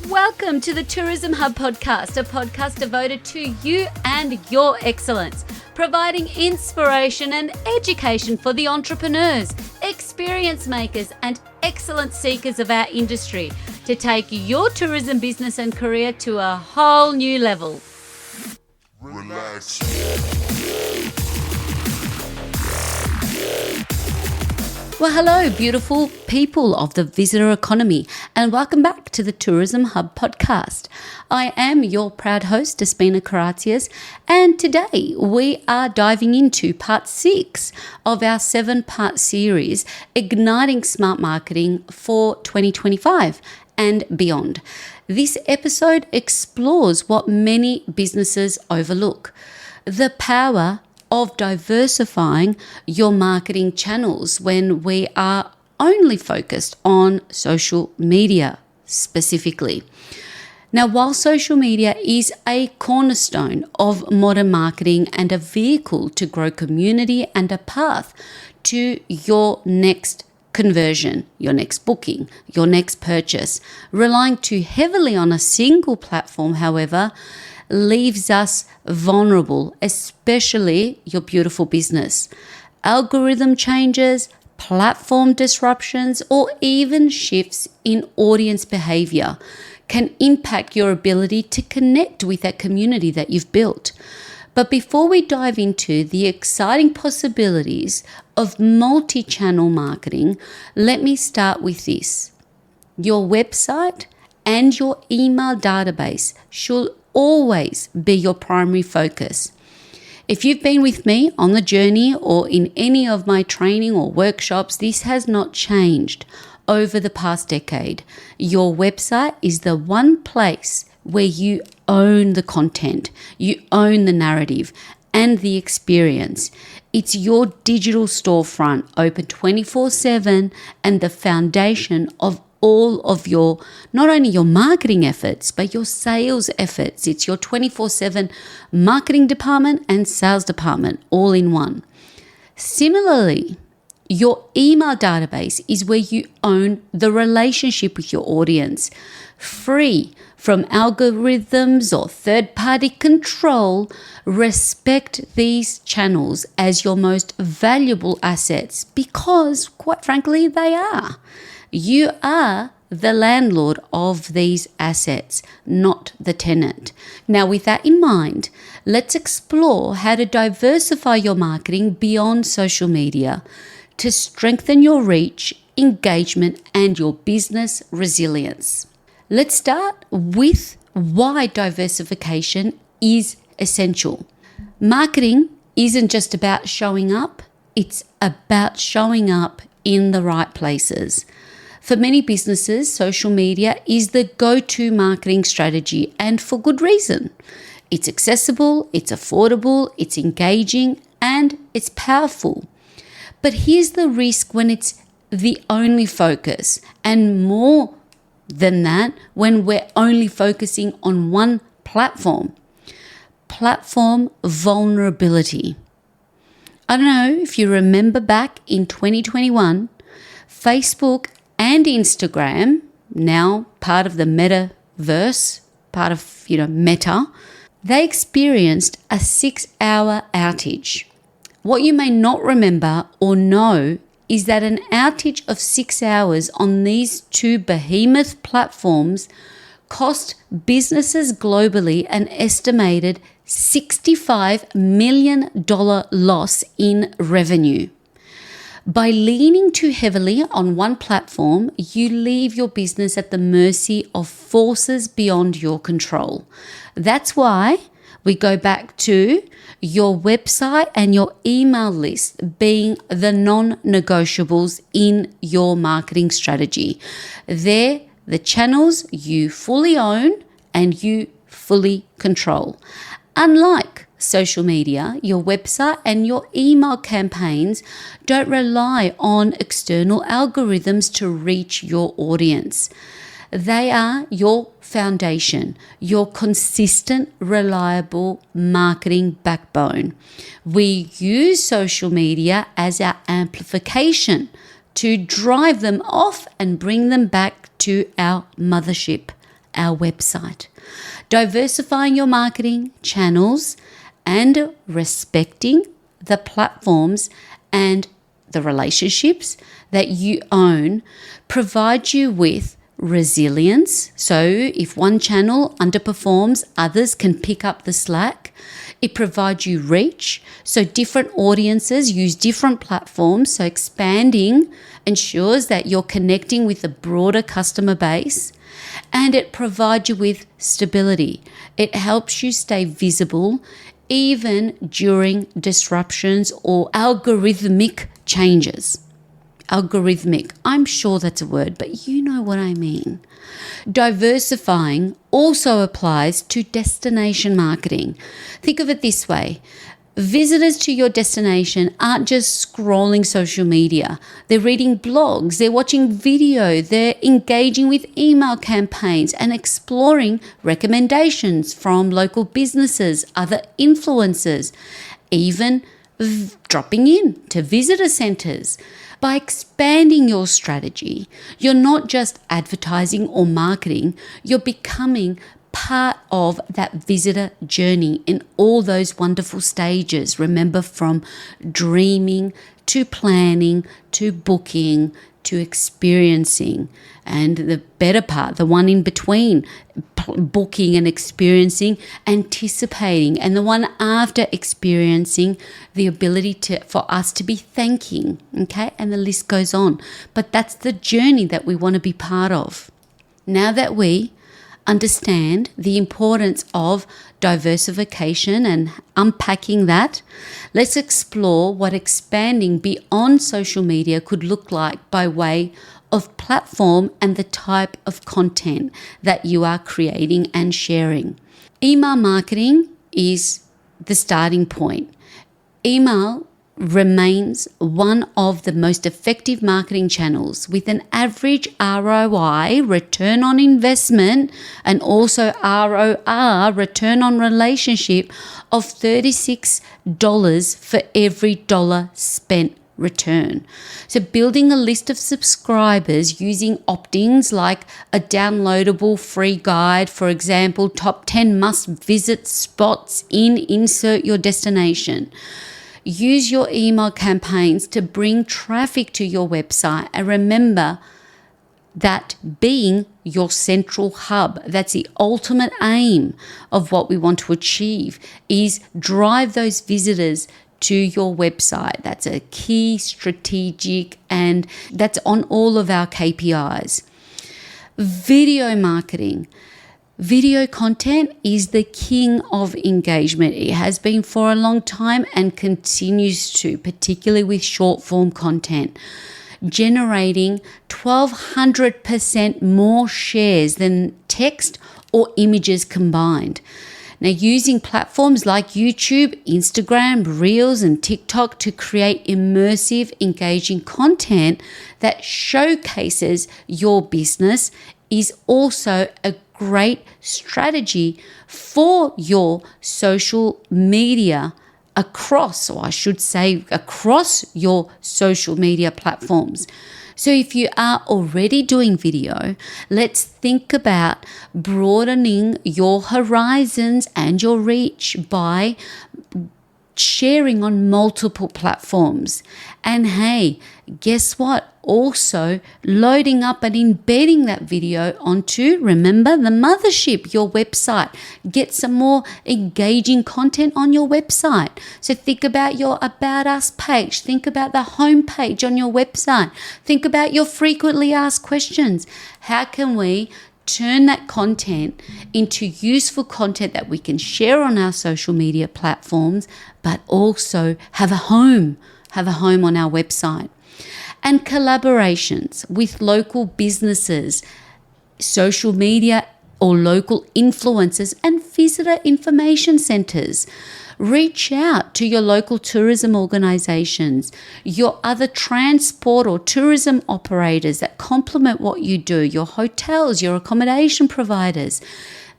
Welcome to the Tourism Hub podcast, a podcast devoted to you and your excellence, providing inspiration and education for the entrepreneurs, experience makers, and excellence seekers of our industry to take your tourism business and career to a whole new level. Relax. Well, hello, beautiful people of the visitor economy, and welcome back to the Tourism Hub podcast. I am your proud host, Despina Karatzias, and today we are diving into part 6 of our 7-part series, Igniting Smart Marketing for 2025 and beyond. This episode explores what many businesses overlook: the power of diversifying your marketing channels when we are only focused on social media specifically. Now, while social media is a cornerstone of modern marketing and a vehicle to grow community and a path to your next conversion, your next booking, your next purchase, relying too heavily on a single platform, however, leaves us vulnerable, especially your beautiful business. Algorithm changes, platform disruptions, or even shifts in audience behavior can impact your ability to connect with that community that you've built. But before we dive into the exciting possibilities of multi-channel marketing, let me start with this. Your website and your email database should always be your primary focus. If you've been with me on the journey or in any of my training or workshops, this has not changed over the past decade. Your website is the one place where you own the content, you own the narrative and the experience. It's your digital storefront, open 24/7, and the foundation of all of your, not only your marketing efforts, but your sales efforts. It's your 24/7 marketing department and sales department all in one. Similarly, your email database is where you own the relationship with your audience, free from algorithms or third-party control. Respect these channels as your most valuable assets because, quite frankly, they are. You are the landlord of these assets, not the tenant. Now, with that in mind, let's explore how to diversify your marketing beyond social media to strengthen your reach, engagement, and your business resilience. Let's start with why diversification is essential. Marketing isn't just about showing up, it's about showing up in the right places. For many businesses, social media is the go-to marketing strategy, and for good reason. It's accessible, it's affordable, it's engaging, and it's powerful. But here's the risk when it's the only focus, and more than that, when we're only focusing on one platform. Platform vulnerability. I don't know if you remember back in 2021, Facebook and Instagram, now part of the metaverse, part of, Meta, they experienced a 6-hour outage. What you may not remember or know is that an outage of 6 hours on these two behemoth platforms cost businesses globally an estimated $65 million loss in revenue. By leaning too heavily on one platform, you leave your business at the mercy of forces beyond your control. That's why we go back to your website and your email list being the non-negotiables in your marketing strategy. They're the channels you fully own and you fully control. Unlike social media, your website and your email campaigns don't rely on external algorithms to reach your audience. They are your foundation, your consistent, reliable marketing backbone. We use social media as our amplification to drive them off and bring them back to our mothership, our website. Diversifying your marketing channels and respecting the platforms and the relationships that you own provide you with resilience. So if one channel underperforms, others can pick up the slack. It provides you reach. So different audiences use different platforms. So expanding ensures that you're connecting with a broader customer base. And it provides you with stability. It helps you stay visible even during disruptions or algorithmic changes. Algorithmic, I'm sure that's a word, but you know what I mean. Diversifying also applies to destination marketing. Think of it this way. Visitors to your destination aren't just scrolling social media. They're reading blogs, they're watching video, they're engaging with email campaigns and exploring recommendations from local businesses, other influencers, even dropping in to visitor centers. By expanding your strategy, you're not just advertising or marketing, you're becoming part of that visitor journey in all those wonderful stages. Remember, from dreaming to planning to booking to experiencing, and the better part, the one in between, booking and experiencing, anticipating, and the one after experiencing, the ability for us to be thanking, okay? And the list goes on. But that's the journey that we want to be part of. Now that we understand the importance of diversification and unpacking that, let's explore what expanding beyond social media could look like by way of platform and the type of content that you are creating and sharing. Email marketing is the starting point. Email remains one of the most effective marketing channels with an average ROI, return on investment, and also ROR, return on relationship, of $36 for every dollar spent return. So building a list of subscribers using opt-ins like a downloadable free guide, for example, top 10 must-visit spots insert your destination. Use your email campaigns to bring traffic to your website. And remember that being your central hub, that's the ultimate aim of what we want to achieve, is drive those visitors to your website. That's a key strategic, and that's on all of our KPIs. Video marketing. Video content is the king of engagement. It has been for a long time and continues to, particularly with short form content, generating 1,200% more shares than text or images combined. Now, using platforms like YouTube, Instagram, Reels, and TikTok to create immersive, engaging content that showcases your business is also a great strategy for your social media across your social media platforms. So if you are already doing video, let's think about broadening your horizons and your reach by sharing on multiple platforms. And hey, guess what? Also loading up and embedding that video onto, remember, the mothership, your website. Get some more engaging content on your website. So think about your About Us page. Think about the home page on your website. Think about your frequently asked questions. How can we turn that content into useful content that we can share on our social media platforms, but also have a home on our website? And collaborations with local businesses, social media or local influencers, and visitor information centers. Reach out to your local tourism organizations, your other transport or tourism operators that complement what you do, your hotels, your accommodation providers.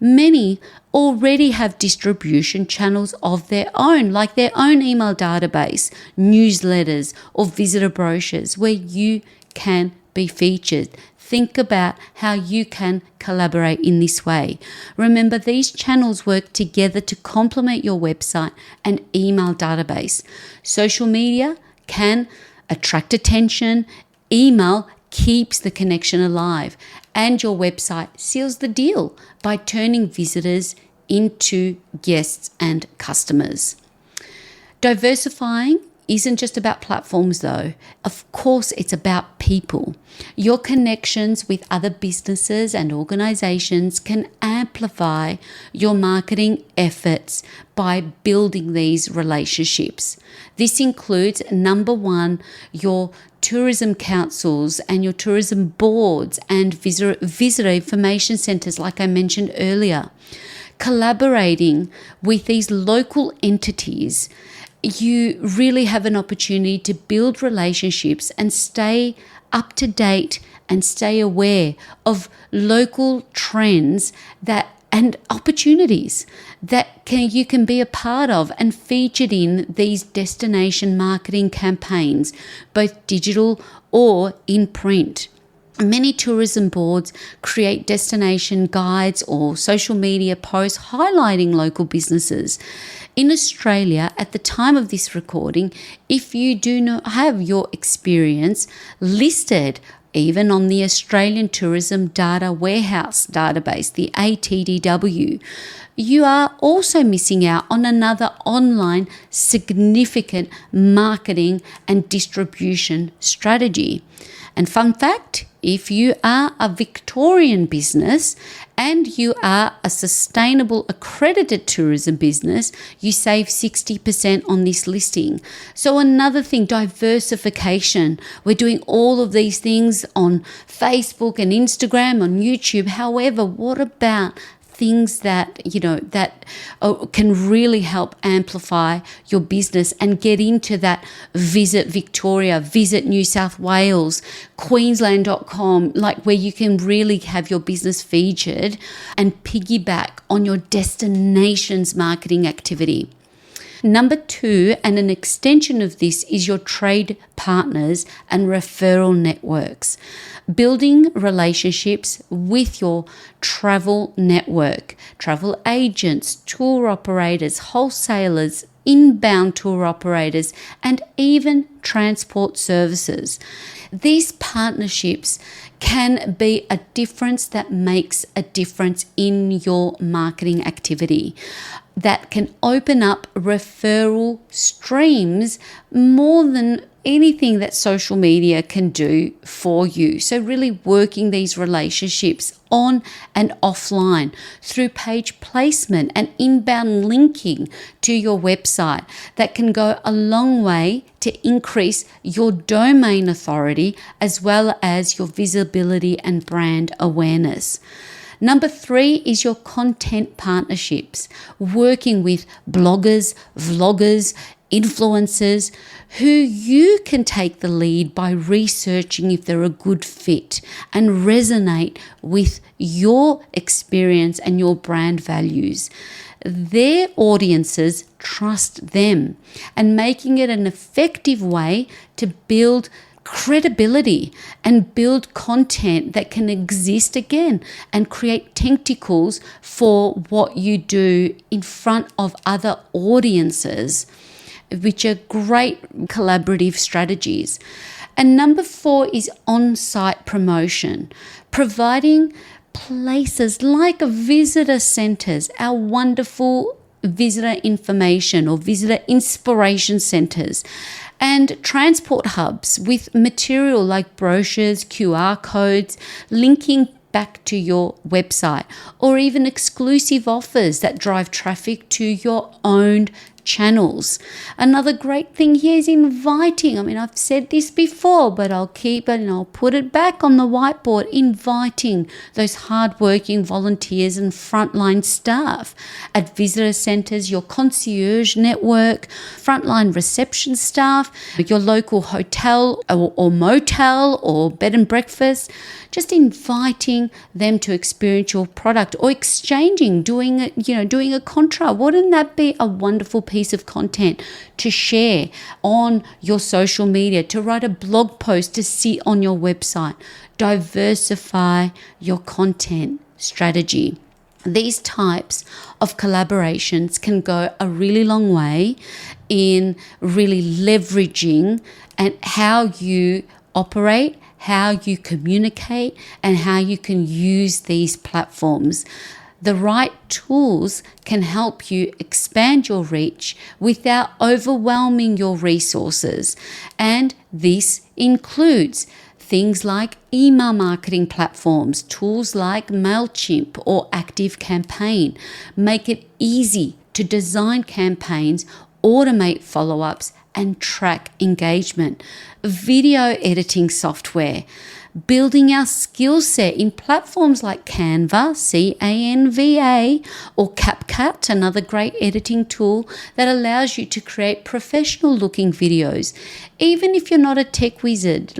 Many already have distribution channels of their own, like their own email database, newsletters, or visitor brochures where you can be featured. Think about how you can collaborate in this way. Remember, these channels work together to complement your website and email database. Social media can attract attention. Email keeps the connection alive. And your website seals the deal by turning visitors into guests and customers. Diversifying isn't just about platforms though. Of course, it's about people. Your connections with other businesses and organizations can amplify your marketing efforts by building these relationships. This includes, number one, your tourism councils and your tourism boards and visitor information centers, like I mentioned earlier. Collaborating with these local entities, you really have an opportunity to build relationships and stay up to date and stay aware of local trends and opportunities that you can be a part of and featured in these destination marketing campaigns, both digital or in print. Many tourism boards create destination guides or social media posts highlighting local businesses. In Australia, at the time of this recording, if you do not have your experience listed even on the Australian Tourism Data Warehouse database, the ATDW, you are also missing out on another online significant marketing and distribution strategy. And fun fact, if you are a Victorian business and you are a sustainable accredited tourism business, you save 60% on this listing. So another thing, diversification. We're doing all of these things on Facebook and Instagram, on YouTube. However, what about things that can really help amplify your business and get into that Visit Victoria, Visit New South Wales, Queensland.com, like where you can really have your business featured and piggyback on your destination's marketing activity. Number two, and an extension of this, is your trade partners and referral networks. Building relationships with your travel network, travel agents, tour operators, wholesalers, inbound tour operators, and even transport services. These partnerships can be a difference that makes a difference in your marketing activity, that can open up referral streams more than anything that social media can do for you. So really working these relationships on and offline through page placement and inbound linking to your website, that can go a long way to increase your domain authority as well as your visibility and brand awareness. Number three is your content partnerships, working with bloggers, vloggers, influencers who you can take the lead by researching if they're a good fit and resonate with your experience and your brand values. Their audiences trust them, and making it an effective way to build credibility and build content that can exist again and create tentacles for what you do in front of other audiences, which are great collaborative strategies. And number four is on-site promotion, providing places like visitor centers, our wonderful visitor information or visitor inspiration centers, and transport hubs with material like brochures, QR codes, linking back to your website, or even exclusive offers that drive traffic to your own channels. Another great thing here is inviting. I mean, I've said this before, but I'll keep it and I'll put it back on the whiteboard. Inviting those hardworking volunteers and frontline staff at visitor centres, your concierge network, frontline reception staff, your local hotel or motel or bed and breakfast. Just inviting them to experience your product or exchanging, doing a contra. Wouldn't that be a wonderful piece of content to share on your social media, to write a blog post, to sit on your website? Diversify your content strategy. These types of collaborations can go a really long way in really leveraging and how you operate, how you communicate, and how you can use these platforms. The right tools can help you expand your reach without overwhelming your resources. And this includes things like email marketing platforms, tools like MailChimp or ActiveCampaign. Make it easy to design campaigns, automate follow-ups, and track engagement. Video editing software. Building our skill set in platforms like Canva, C-A-N-V-A, or CapCut, another great editing tool that allows you to create professional looking videos. Even if you're not a tech wizard,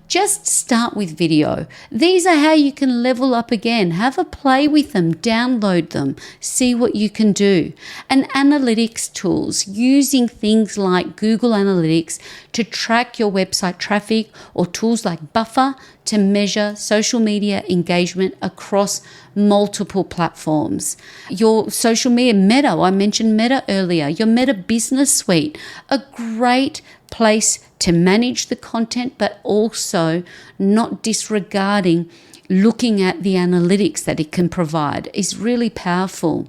just start with video. These are how you can level up again. Have a play with them, download them, see what you can do. And analytics tools, using things like Google Analytics to track your website traffic, or tools like Buffer to measure social media engagement across multiple platforms. Your social media, Meta, I mentioned Meta earlier, your Meta Business Suite, a great place to manage the content, but also not disregarding looking at the analytics that it can provide is really powerful.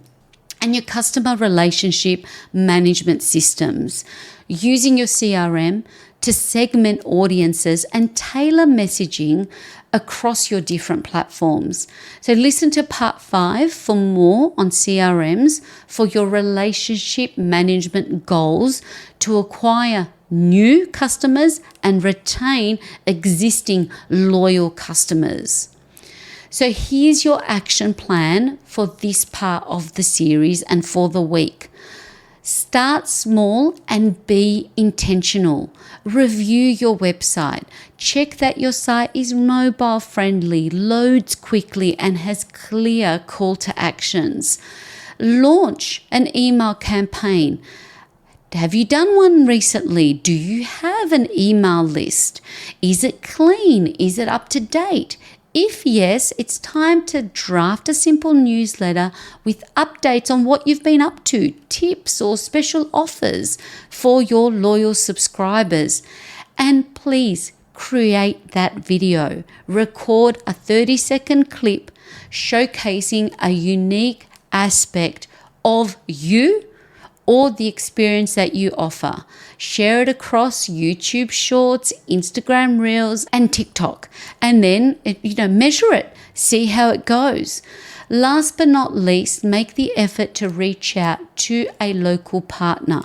And your customer relationship management systems, using your CRM to segment audiences and tailor messaging across your different platforms. So listen to part 5 for more on CRMs for your relationship management goals to acquire new customers and retain existing loyal customers. So here's your action plan for this part of the series and for the week. Start small and be intentional. Review your website. Check that your site is mobile friendly, loads quickly, and has clear call to actions. Launch an email campaign. Have you done one recently? Do you have an email list? Is it clean? Is it up to date? If yes, it's time to draft a simple newsletter with updates on what you've been up to, tips or special offers for your loyal subscribers. And please create that video. Record a 30-second clip showcasing a unique aspect of you or the experience that you offer. Share it across YouTube Shorts, Instagram Reels, and TikTok. And then, measure it. See how it goes. Last but not least, make the effort to reach out to a local partner.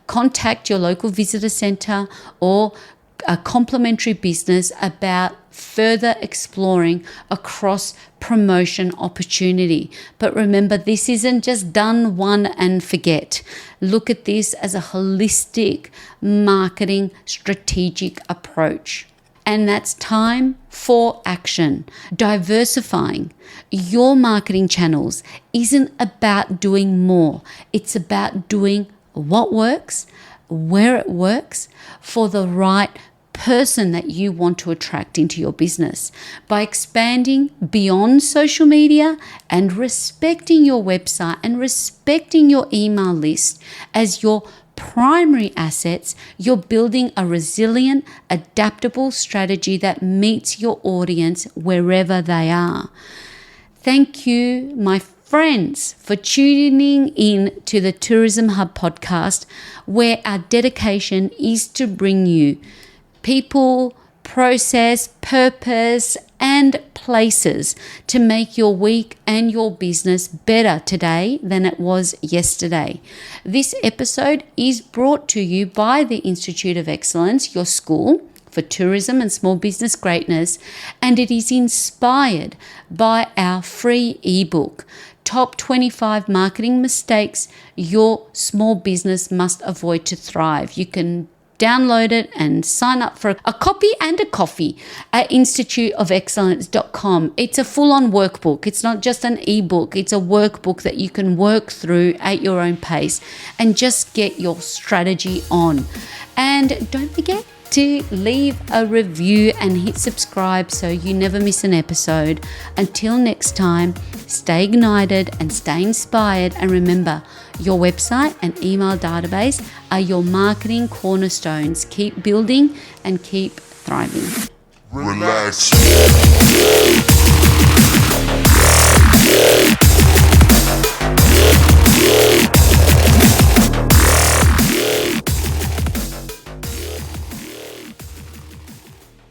Contact your local visitor centre or a complementary business about further exploring a cross promotion opportunity. But remember, this isn't just done one and forget. Look at this as a holistic marketing strategic approach. And that's time for action. Diversifying your marketing channels isn't about doing more. It's about doing what works, where it works, for the right person that you want to attract into your business. By expanding beyond social media and respecting your website and respecting your email list as your primary assets, you're building a resilient, adaptable strategy that meets your audience wherever they are. Thank you, my friends, for tuning in to the Tourism Hub podcast, where our dedication is to bring you people, process, purpose, and places to make your week and your business better today than it was yesterday. This episode is brought to you by the Institute of Excellence, your school for tourism and small business greatness, and it is inspired by our free ebook, Top 25 Marketing Mistakes Your Small Business Must Avoid to Thrive. You can download it and sign up for a copy and a coffee at instituteofexcellence.com. It's a full-on workbook. It's not just an ebook. It's a workbook that you can work through at your own pace and just get your strategy on. And don't forget to leave a review and hit subscribe so you never miss an episode. Until next time, stay ignited and stay inspired. And remember, your website and email database are your marketing cornerstones. Keep building and keep thriving. Relax.